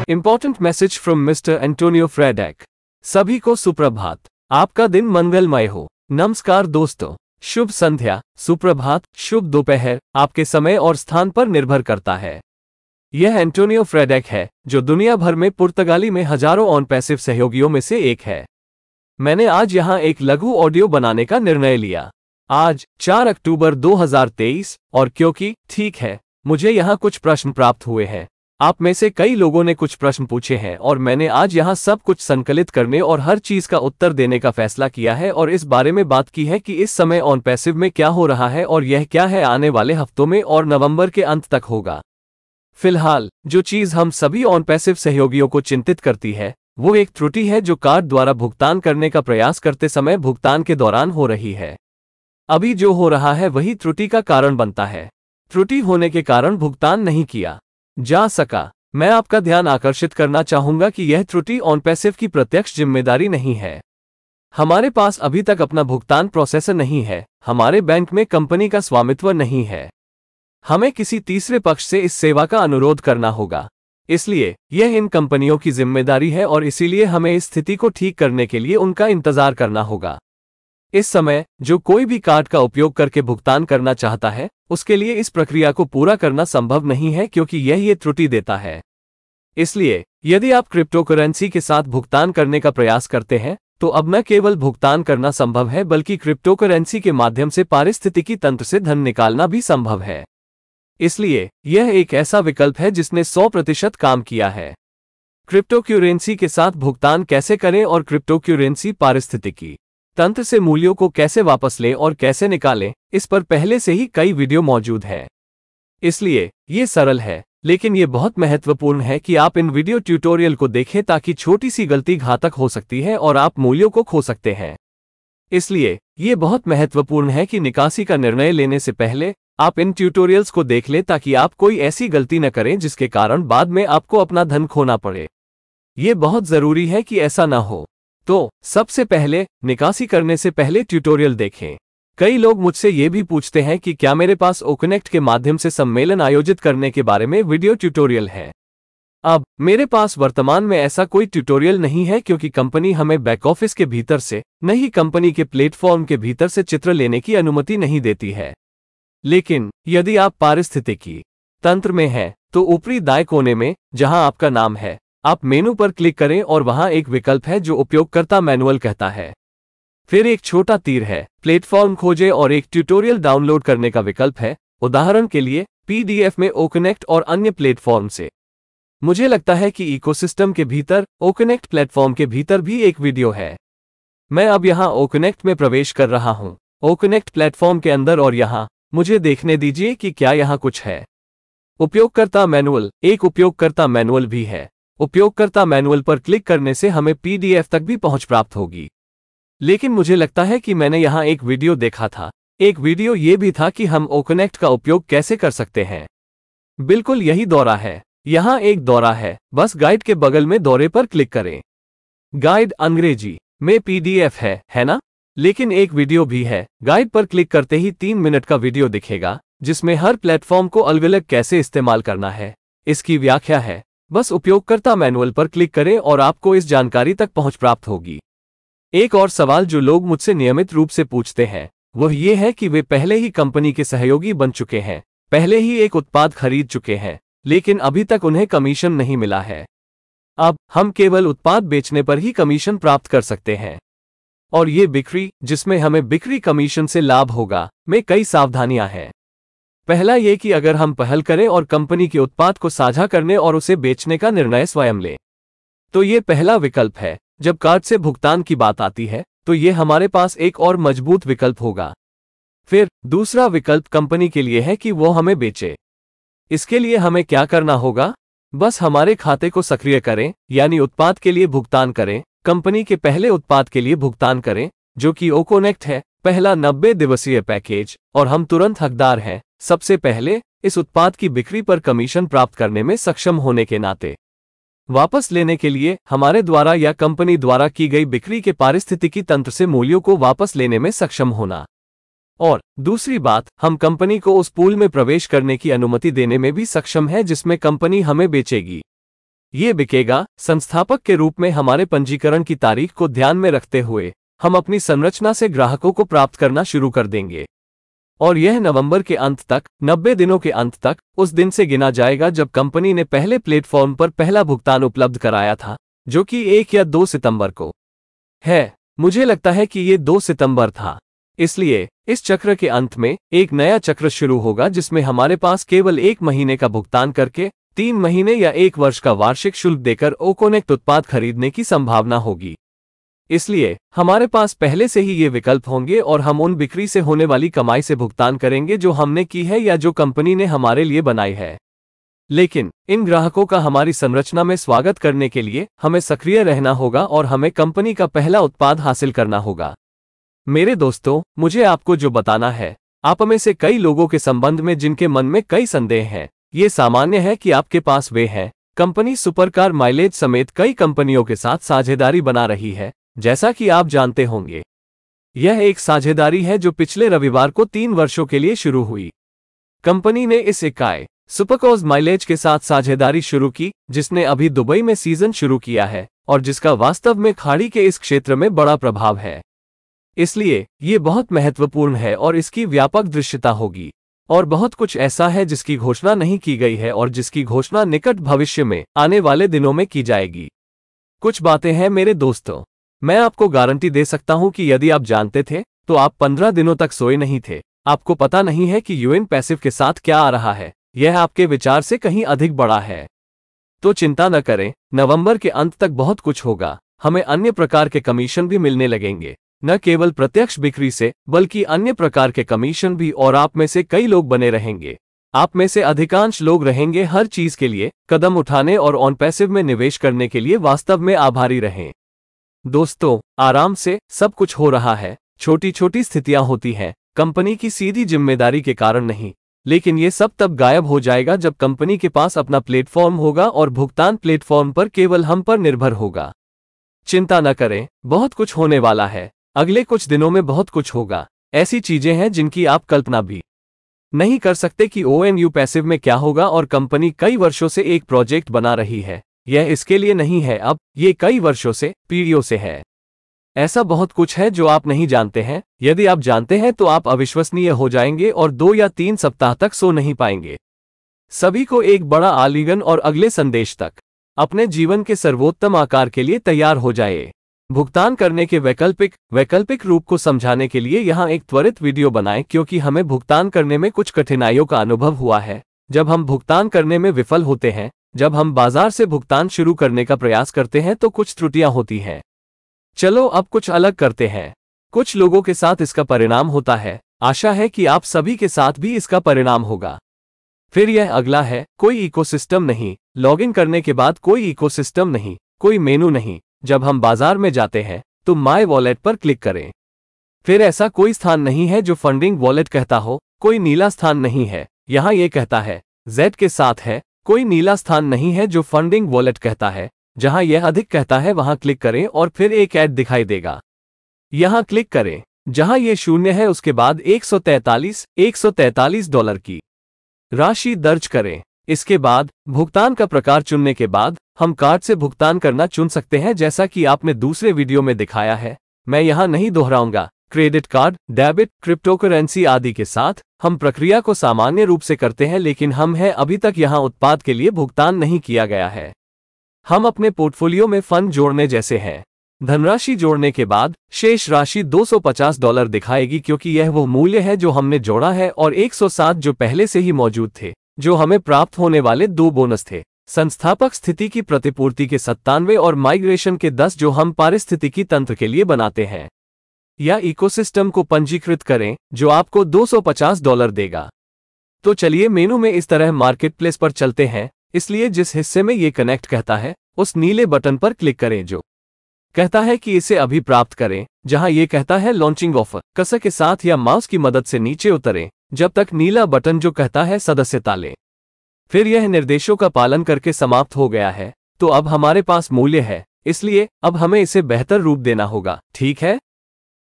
Important message from mister Antonio Fredek. सभी को सुप्रभात, आपका दिन मंगलमय हो। नमस्कार दोस्तों, शुभ संध्या, सुप्रभात, शुभ दोपहर आपके समय और स्थान पर निर्भर करता है। यह एंटोनियो फ्रेडेक है, जो दुनिया भर में पुर्तगाली में हजारों ऑन पैसिव सहयोगियों में से एक है। मैंने आज यहां एक लघु ऑडियो बनाने का निर्णय लिया। आज 4 अक्टूबर 2023 और क्योंकि ठीक है, मुझे यहां कुछ प्रश्न प्राप्त हुए हैं। आप में से कई लोगों ने कुछ प्रश्न पूछे हैं और मैंने आज यहां सब कुछ संकलित करने और हर चीज का उत्तर देने का फैसला किया है और इस बारे में बात की है कि इस समय ऑन पैसिव में क्या हो रहा है और यह क्या है आने वाले हफ्तों में और नवंबर के अंत तक होगा। फिलहाल जो चीज हम सभी ऑन पैसिव सहयोगियों को चिंतित करती है वो एक त्रुटि है जो कार्ड द्वारा भुगतान करने का प्रयास करते समय भुगतान के दौरान हो रही है। अभी जो हो रहा है वही त्रुटि का कारण बनता है। त्रुटि होने के कारण भुगतान नहीं किया जा सका। मैं आपका ध्यान आकर्षित करना चाहूंगा कि यह त्रुटि ऑन पैसिव की प्रत्यक्ष जिम्मेदारी नहीं है। हमारे पास अभी तक अपना भुगतान प्रोसेसर नहीं है, हमारे बैंक में कंपनी का स्वामित्व नहीं है। हमें किसी तीसरे पक्ष से इस सेवा का अनुरोध करना होगा। इसलिए यह इन कंपनियों की जिम्मेदारी है और इसीलिए हमें इस स्थिति को ठीक करने के लिए उनका इंतजार करना होगा। इस समय जो कोई भी कार्ड का उपयोग करके भुगतान करना चाहता है उसके लिए इस प्रक्रिया को पूरा करना संभव नहीं है क्योंकि यह ये त्रुटि देता है। इसलिए यदि आप क्रिप्टोकरेंसी के साथ भुगतान करने का प्रयास करते हैं तो अब न केवल भुगतान करना संभव है बल्कि क्रिप्टोकरेंसी के माध्यम से पारिस्थितिकी तंत्र से धन निकालना भी संभव है। इसलिए यह एक ऐसा विकल्प है जिसने 100% काम किया है। क्रिप्टोकरेंसी के साथ भुगतान कैसे करें और क्रिप्टोकरेंसी पारिस्थितिकी तंत्र से मूल्यों को कैसे वापस लें और कैसे निकालें, इस पर पहले से ही कई वीडियो मौजूद हैं। इसलिए ये सरल है, लेकिन ये बहुत महत्वपूर्ण है कि आप इन वीडियो ट्यूटोरियल को देखें ताकि छोटी सी गलती घातक हो सकती है और आप मूल्यों को खो सकते हैं। इसलिए ये बहुत महत्वपूर्ण है कि निकासी का निर्णय लेने से पहले आप इन ट्यूटोरियल्स को देख लें ताकि आप कोई ऐसी गलती न करें जिसके कारण बाद में आपको अपना धन खोना पड़े। ये बहुत जरूरी है कि ऐसा ना हो। तो सबसे पहले निकासी करने से पहले ट्यूटोरियल देखें। कई लोग मुझसे ये भी पूछते हैं कि क्या मेरे पास ओकनेक्ट के माध्यम से सम्मेलन आयोजित करने के बारे में वीडियो ट्यूटोरियल है। अब मेरे पास वर्तमान में ऐसा कोई ट्यूटोरियल नहीं है क्योंकि कंपनी हमें बैक ऑफिस के भीतर से नहीं कंपनी के प्लेटफॉर्म के भीतर से चित्र लेने की अनुमति नहीं देती है। लेकिन यदि आप पारिस्थितिकी तंत्र में हैं तो ऊपरी दाएं कोने में जहां आपका नाम है आप मेनू पर क्लिक करें और वहां एक विकल्प है जो उपयोगकर्ता मैनुअल कहता है। फिर एक छोटा तीर है, प्लेटफॉर्म खोजें और एक ट्यूटोरियल डाउनलोड करने का विकल्प है, उदाहरण के लिए पीडीएफ में ओकनेक्ट और अन्य प्लेटफॉर्म से। मुझे लगता है कि इकोसिस्टम के भीतर ओकनेक्ट प्लेटफॉर्म के भीतर भी एक वीडियो है। मैं अब यहां ओकनेक्ट में प्रवेश कर रहा हूं, ओकनेक्ट प्लेटफॉर्म के अंदर, और यहां मुझे देखने दीजिए कि क्या यहां कुछ है। उपयोगकर्ता मैनुअल, एक उपयोगकर्ता मैनुअल भी है। उपयोगकर्ता मैनुअल पर क्लिक करने से हमें पीडीएफ तक भी पहुंच प्राप्त होगी। लेकिन मुझे लगता है कि मैंने यहां एक वीडियो देखा था। एक वीडियो ये भी था कि हम ओकनेक्ट का उपयोग कैसे कर सकते हैं। बिल्कुल यही दौरा है। यहां एक दौरा है, बस गाइड के बगल में दौरे पर क्लिक करें। गाइड अंग्रेजी में पीडीएफ है ना? लेकिन एक वीडियो भी है। गाइड पर क्लिक करते ही 3 मिनट का वीडियो दिखेगा जिसमें हर प्लेटफॉर्म को अलग अलग कैसे इस्तेमाल करना है इसकी व्याख्या है। बस उपयोगकर्ता मैनुअल पर क्लिक करें और आपको इस जानकारी तक पहुंच प्राप्त होगी। एक और सवाल जो लोग मुझसे नियमित रूप से पूछते हैं वह ये है कि वे पहले ही कंपनी के सहयोगी बन चुके हैं, पहले ही एक उत्पाद खरीद चुके हैं, लेकिन अभी तक उन्हें कमीशन नहीं मिला है। अब हम केवल उत्पाद बेचने पर ही कमीशन प्राप्त कर सकते हैं और ये बिक्री जिसमें हमें बिक्री कमीशन से लाभ होगा में कई सावधानियां हैं। पहला ये कि अगर हम पहल करें और कंपनी के उत्पाद को साझा करने और उसे बेचने का निर्णय स्वयं लें तो ये पहला विकल्प है। जब कार्ड से भुगतान की बात आती है तो ये हमारे पास एक और मजबूत विकल्प होगा। फिर दूसरा विकल्प कंपनी के लिए है कि वो हमें बेचे। इसके लिए हमें क्या करना होगा? बस हमारे खाते को सक्रिय करें, यानी उत्पाद के लिए भुगतान करें, कंपनी के पहले उत्पाद के लिए भुगतान करें जो कि ओकोनेक्ट है, पहला 90 दिवसीय पैकेज, और हम तुरंत हकदार हैं सबसे पहले इस उत्पाद की बिक्री पर कमीशन प्राप्त करने में सक्षम होने के नाते। वापस लेने के लिए हमारे द्वारा या कंपनी द्वारा की गई बिक्री के पारिस्थितिकी तंत्र से मूल्यों को वापस लेने में सक्षम होना। और दूसरी बात, हम कंपनी को उस पूल में प्रवेश करने की अनुमति देने में भी सक्षम है जिसमें कंपनी हमें बेचेगी। ये बिकेगा। संस्थापक के रूप में हमारे पंजीकरण की तारीख को ध्यान में रखते हुए हम अपनी संरचना से ग्राहकों को प्राप्त करना शुरू कर देंगे और यह नवंबर के अंत तक, 90 दिनों के अंत तक, उस दिन से गिना जाएगा जब कंपनी ने पहले प्लेटफॉर्म पर पहला भुगतान उपलब्ध कराया था, जो कि 1 या 2 सितंबर को है। मुझे लगता है कि ये 2 सितंबर था। इसलिए इस चक्र के अंत में एक नया चक्र शुरू होगा जिसमें हमारे पास केवल 1 महीने का भुगतान करके 3 महीने या 1 वर्ष का वार्षिक शुल्क देकर ओकोनेक्ट उत्पाद खरीदने की संभावना होगी। इसलिए हमारे पास पहले से ही ये विकल्प होंगे और हम उन बिक्री से होने वाली कमाई से भुगतान करेंगे जो हमने की है या जो कंपनी ने हमारे लिए बनाई है। लेकिन इन ग्राहकों का हमारी संरचना में स्वागत करने के लिए हमें सक्रिय रहना होगा और हमें कंपनी का पहला उत्पाद हासिल करना होगा। मेरे दोस्तों, मुझे आपको जो बताना है, आप में से कई लोगों के संबंध में जिनके मन में कई संदेह हैं, ये सामान्य है कि आपके पास वे हैं। कंपनी सुपरकार माइलेज समेत कई कंपनियों के साथ साझेदारी बना रही है, जैसा कि आप जानते होंगे। यह एक साझेदारी है जो पिछले रविवार को 3 वर्षों के लिए शुरू हुई। कंपनी ने इस इकाई सुपरकार्स माइलेज के साथ साझेदारी शुरू की, जिसने अभी दुबई में सीजन शुरू किया है और जिसका वास्तव में खाड़ी के इस क्षेत्र में बड़ा प्रभाव है। इसलिए ये बहुत महत्वपूर्ण है और इसकी व्यापक दृश्यता होगी। और बहुत कुछ ऐसा है जिसकी घोषणा नहीं की गई है और जिसकी घोषणा निकट भविष्य में आने वाले दिनों में की जाएगी। कुछ बातें हैं मेरे दोस्तों, मैं आपको गारंटी दे सकता हूं कि यदि आप जानते थे तो आप 15 दिनों तक सोए नहीं थे। आपको पता नहीं है कि यूएन पैसिव के साथ क्या आ रहा है, यह आपके विचार से कहीं अधिक बड़ा है। तो चिंता न करें, नवंबर के अंत तक बहुत कुछ होगा। हमें अन्य प्रकार के कमीशन भी मिलने लगेंगे, न केवल प्रत्यक्ष बिक्री से बल्कि अन्य प्रकार के कमीशन भी, और आप में से कई लोग बने रहेंगे। आप में से अधिकांश लोग रहेंगे हर चीज के लिए कदम उठाने और ऑन पैसिव में निवेश करने के लिए वास्तव में आभारी रहें। दोस्तों, आराम से सब कुछ हो रहा है, छोटी छोटी स्थितियां होती हैं, कंपनी की सीधी जिम्मेदारी के कारण नहीं, लेकिन ये सब तब गायब हो जाएगा जब कंपनी के पास अपना प्लेटफॉर्म होगा और भुगतान प्लेटफॉर्म पर केवल हम पर निर्भर होगा। चिंता न करें, बहुत कुछ होने वाला है। अगले कुछ दिनों में बहुत कुछ होगा। ऐसी चीजें हैं जिनकी आप कल्पना भी नहीं कर सकते कि ONU पैसिव में क्या होगा, और कंपनी कई वर्षों से एक प्रोजेक्ट बना रही है। यह इसके लिए नहीं है अब, ये कई वर्षों से, पीढ़ियों से है। ऐसा बहुत कुछ है जो आप नहीं जानते हैं। यदि आप जानते हैं तो आप अविश्वसनीय हो जाएंगे और 2 या 3 सप्ताह तक सो नहीं पाएंगे। सभी को एक बड़ा आलिंगन और अगले संदेश तक अपने जीवन के सर्वोत्तम आकार के लिए तैयार हो जाए। भुगतान करने के वैकल्पिक रूप को समझाने के लिए यहाँ एक त्वरित वीडियो बनाएं, क्योंकि हमें भुगतान करने में कुछ कठिनाइयों का अनुभव हुआ है। जब हम भुगतान करने में विफल होते हैं, जब हम बाजार से भुगतान शुरू करने का प्रयास करते हैं तो कुछ त्रुटियां होती हैं। चलो अब कुछ अलग करते हैं। कुछ लोगों के साथ इसका परिणाम होता है, आशा है कि आप सभी के साथ भी इसका परिणाम होगा। फिर यह अगला है, कोई इकोसिस्टम नहीं। लॉगिन करने के बाद कोई इकोसिस्टम नहीं, कोई मेनू नहीं। जब हम बाजार में जाते हैं तो माय वॉलेट पर क्लिक करें। फिर ऐसा कोई स्थान नहीं है जो फंडिंग वॉलेट कहता हो, कोई नीला स्थान नहीं है। यहाँ ये कहता है Z के साथ है, कोई नीला स्थान नहीं है जो फंडिंग वॉलेट कहता है। जहाँ यह अधिक कहता है वहाँ क्लिक करें और फिर एक ऐड दिखाई देगा। यहाँ क्लिक करें। जहाँ ये 0 है उसके बाद $143 की राशि दर्ज करें। इसके बाद भुगतान का प्रकार चुनने के बाद हम कार्ड से भुगतान करना चुन सकते हैं, जैसा कि आपने दूसरे वीडियो में दिखाया है। मैं यहाँ नहीं दोहराऊंगा। क्रेडिट कार्ड, डेबिट, क्रिप्टोकरेंसी आदि के साथ हम प्रक्रिया को सामान्य रूप से करते हैं, लेकिन हम हैं अभी तक यहाँ उत्पाद के लिए भुगतान नहीं किया गया है। हम अपने पोर्टफोलियो में फंड जोड़ने जैसे हैं। धनराशि जोड़ने के बाद शेष राशि $250 दिखाएगी, क्योंकि यह वो मूल्य है जो हमने जोड़ा है और 107 जो पहले से ही मौजूद थे, जो हमें प्राप्त होने वाले 2 बोनस थे। संस्थापक स्थिति की प्रतिपूर्ति के 97 और माइग्रेशन के 10 जो हम पारिस्थितिकी तंत्र के लिए बनाते हैं। या इकोसिस्टम को पंजीकृत करें जो आपको $250 देगा। तो चलिए मेनू में इस तरह मार्केटप्लेस पर चलते हैं। इसलिए जिस हिस्से में ये कनेक्ट कहता है उस नीले बटन पर क्लिक करें जो कहता है कि इसे अभी प्राप्त करें। जहां ये कहता है लॉन्चिंग ऑफर, कर्सर के साथ या माउस की मदद से नीचे उतरें जब तक नीला बटन जो कहता है सदस्यता लें। फिर यह निर्देशों का पालन करके समाप्त हो गया है। तो अब हमारे पास मूल्य है, इसलिए अब हमें इसे बेहतर रूप देना होगा, ठीक है?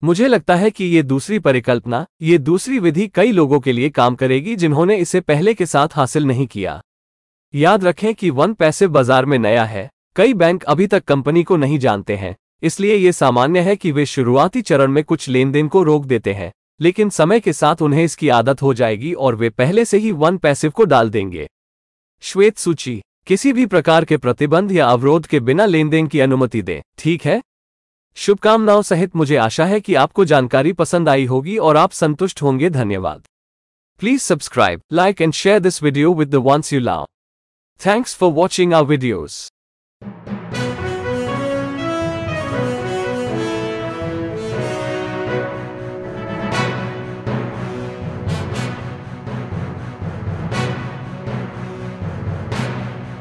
मुझे लगता है कि ये दूसरी परिकल्पना, ये दूसरी विधि कई लोगों के लिए काम करेगी जिन्होंने इसे पहले के साथ हासिल नहीं किया। याद रखें कि वन पैसिव बाजार में नया है, कई बैंक अभी तक कंपनी को नहीं जानते हैं, इसलिए ये सामान्य है कि वे शुरुआती चरण में कुछ लेन देन को रोक देते हैं, लेकिन समय के साथ उन्हें इसकी आदत हो जाएगी और वे पहले से ही वन पैसिव को डाल देंगे। श्वेत सूची, किसी भी प्रकार के प्रतिबंध या अवरोध के बिना लेन देन की अनुमति दें, ठीक है? शुभकामनाओं सहित मुझे आशा है कि आपको जानकारी पसंद आई होगी और आप संतुष्ट होंगे। धन्यवाद। Please subscribe, like and share this video with the ones you love. Thanks for watching our videos.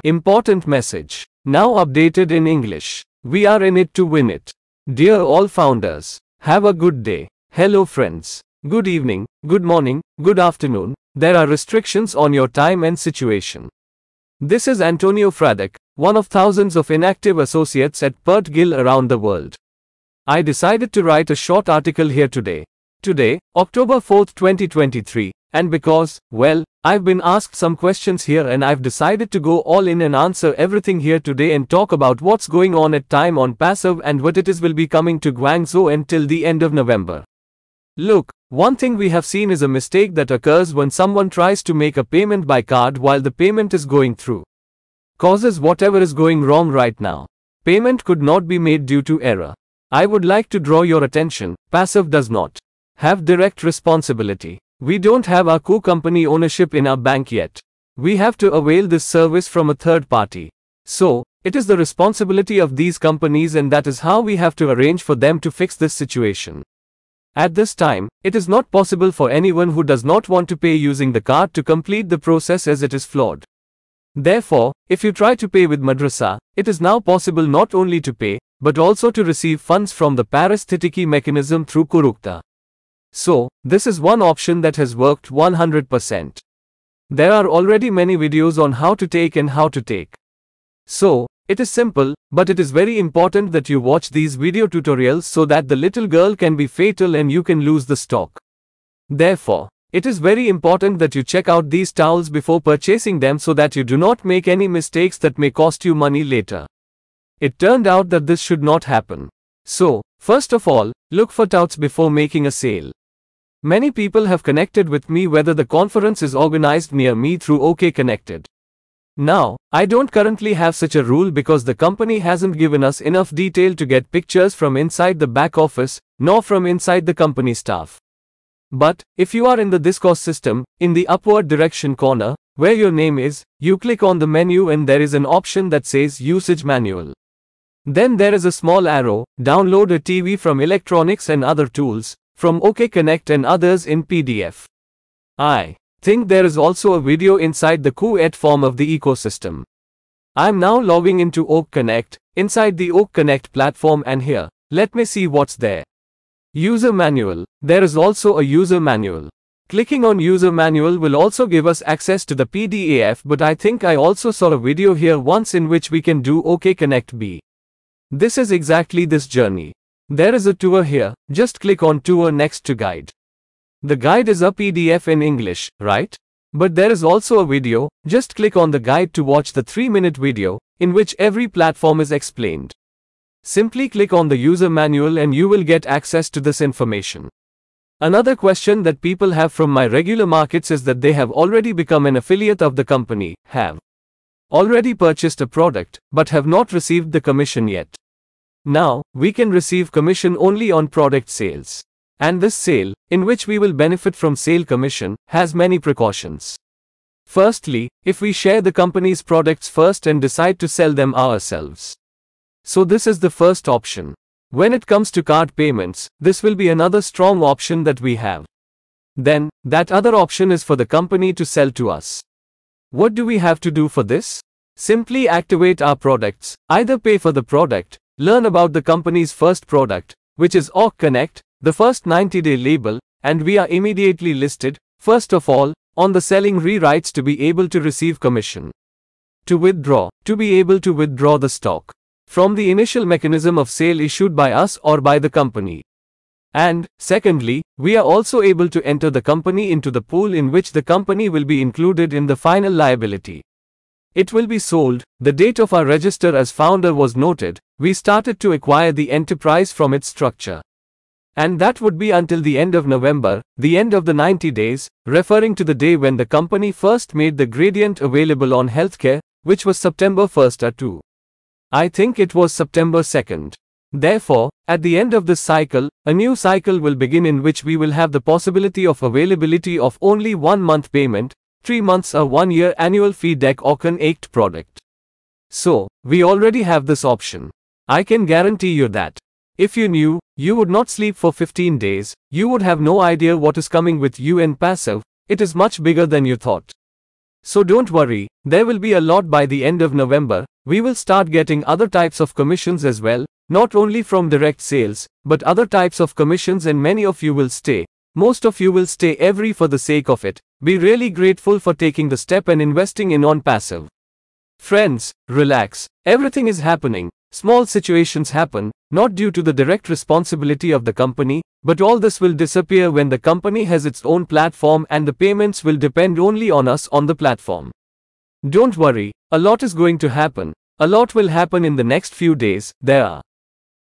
Important message. Now updated in English. We are in it to win it. Dear all founders, have a good day. Hello friends. Good evening, good morning, good afternoon. There are restrictions on your time and situation. This is Antonio Fradek, one of thousands of inactive associates at Pert Gill around the world. I decided to write a short article here today. Today, October 4th, 2023. And because, well, I've been asked some questions here and I've decided to go all in and answer everything here today and talk about what's going on at time on passive and what it is will be coming to Guangzhou until the end of November. Look, one thing we have seen is a mistake that occurs when someone tries to make a payment by card while the payment is going through. Causes whatever is going wrong right now. Payment could not be made due to error. I would like to draw your attention, passive does not have direct responsibility. We don't have our co-company ownership in our bank yet. We have to avail this service from a third party. So, it is the responsibility of these companies and that is how we have to arrange for them to fix this situation. At this time, it is not possible for anyone who does not want to pay using the card to complete the process as it is flawed. Therefore, if you try to pay with Madrasa, it is now possible not only to pay, but also to receive funds from the parastheticky mechanism through Kurukta. So, this is one option that has worked 100%. There are already many videos on how to take and how to take. So, it is simple, but it is very important that you watch these video tutorials so that the little girl can be fatal and you can lose the stock. Therefore, it is very important that you check out these towels before purchasing them so that you do not make any mistakes that may cost you money later. It turned out that this should not happen. So, first of all, look for touts before making a sale. Many people have connected with me whether the conference is organized near me through OK Connected. Now, I don't currently have such a rule because the company hasn't given us enough detail to get pictures from inside the back office, nor from inside the company staff. But, if you are in the Discourse system, in the upward direction corner, where your name is, you click on the menu and there is an option that says Usage Manual. Then there is a small arrow, download a TV from electronics and other tools, from OK Connect and others in PDF. I think there is also a video inside the co-ed form of the ecosystem. I am now logging into OK Connect, inside the OK Connect platform and here, let me see what's there. User Manual, there is also a User Manual. Clicking on User Manual will also give us access to the PDF, but I think I also saw a video here once in which we can do OK Connect B. This is exactly this journey. There is a tour here, just click on tour next to guide. The guide is a PDF in English, right? But there is also a video, just click on the guide to watch the 3-minute video, in which every platform is explained. Simply click on the user manual and you will get access to this information. Another question that people have from my regular markets is that they have already become an affiliate of the company, have already purchased a product, but have not received the commission yet. Now, we can receive commission only on product sales. And this sale, in which we will benefit from sale commission, has many precautions. Firstly, if we share the company's products first and decide to sell them ourselves. So this is the first option. When it comes to card payments, this will be another strong option that we have. Then, that other option is for the company to sell to us. What do we have to do for this? Simply activate our products, either pay for the product, learn about the company's first product, which is OK Connect, the first 90-day label, and we are immediately listed, first of all, on the selling rewrites to be able to receive commission. To withdraw, to be able to withdraw the stock from the initial mechanism of sale issued by us or by the company. And, secondly, we are also able to enter the company into the pool in which the company will be included in the final liability. It will be sold. The date of our register as founder was noted. We started to acquire the enterprise from its structure. And that would be until the end of November, the end of the 90 days, referring to the day when the company first made the gradient available on healthcare, which was September 1st or 2. I think it was September 2nd. Therefore, at the end of this cycle, a new cycle will begin in which we will have the possibility of availability of only 1 month payment, 3 months or 1 year annual fee deck Auken Act product. So, we already have this option. I can guarantee you that. If you knew, you would not sleep for 15 days, you would have no idea what is coming with you in passive. It is much bigger than you thought. So don't worry, there will be a lot by the end of November. We will start getting other types of commissions as well, not only from direct sales, but other types of commissions, and many of you will stay. Most of you will stay every for the sake of it. Be really grateful for taking the step and investing in on passive. Friends, relax. Everything is happening. Small situations happen, not due to the direct responsibility of the company, but all this will disappear when the company has its own platform, and the payments will depend only on us on the platform. Don't worry, a lot is going to happen. A lot will happen in the next few days. There are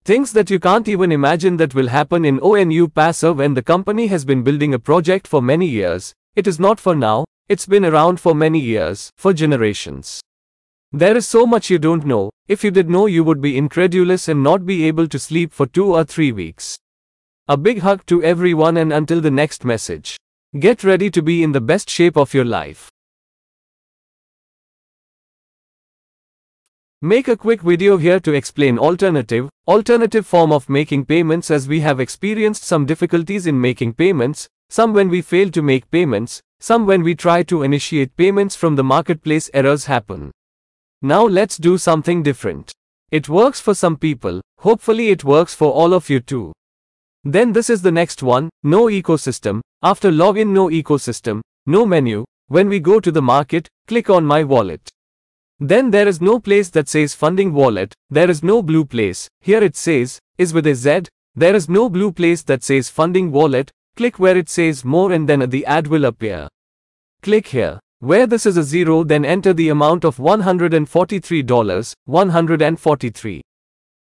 things that you can't even imagine that will happen in ONU Passive, and the company has been building a project for many years. It is not for now, it's been around for many years, for generations. There is so much you don't know. If you did know, you would be incredulous and not be able to sleep for 2 or 3 weeks. A big hug to everyone, and until the next message, get ready to be in the best shape of your life. Make a quick video here to explain alternative form of making payments, as we have experienced some difficulties in making payments, some when we fail to make payments, some when we try to initiate payments from the marketplace, errors happen. Now let's do something different. It works for some people, hopefully it works for all of you too. Then this is the next one, no ecosystem. After login, no ecosystem, no menu. When we go to the market, click on my wallet. Then there is no place that says funding wallet, there is no blue place, here it says, is with a Z, there is no blue place that says funding wallet, click where it says more, and then the ad will appear. Click here. Where this is a 0, then enter the amount of $143, 143.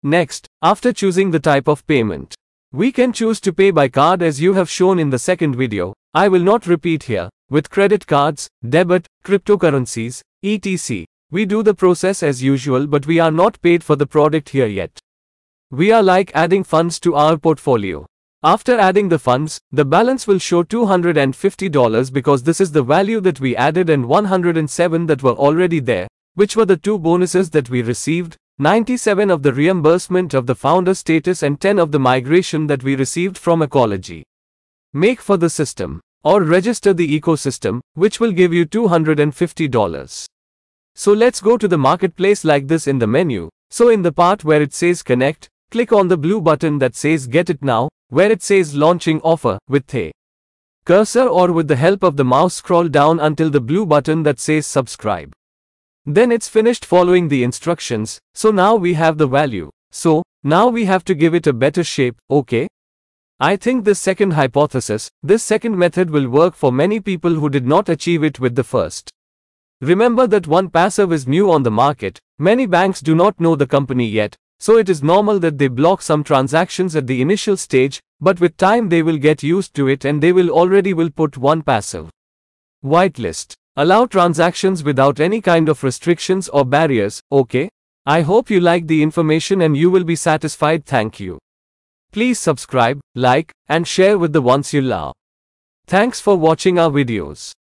Next, after choosing the type of payment, we can choose to pay by card as you have shown in the second video. I will not repeat here. With credit cards, debit, cryptocurrencies, etc. We do the process as usual, but we are not paid for the product here yet. We are like adding funds to our portfolio. After adding the funds, the balance will show $250 because this is the value that we added, and 107 that were already there, which were the 2 bonuses that we received, 97 of the reimbursement of the founder status, and 10 of the migration that we received from Ecology. Make for the system, or register the ecosystem, which will give you $250. So let's go to the marketplace like this in the menu. So in the part where it says connect, click on the blue button that says get it now, where it says launching offer, with a cursor or with the help of the mouse scroll down until the blue button that says subscribe. Then it's finished following the instructions, so now we have the value. So, now we have to give it a better shape, okay? I think this second hypothesis, this second method will work for many people who did not achieve it with the first. Remember that one passive is new on the market, many banks do not know the company yet, so it is normal that they block some transactions at the initial stage, but with time they will get used to it, and they will put one passive whitelist. Allow transactions without any kind of restrictions or barriers, okay? I hope you like the information and you will be satisfied. Thank you. Please subscribe, like, and share with the ones you love. Thanks for watching our videos.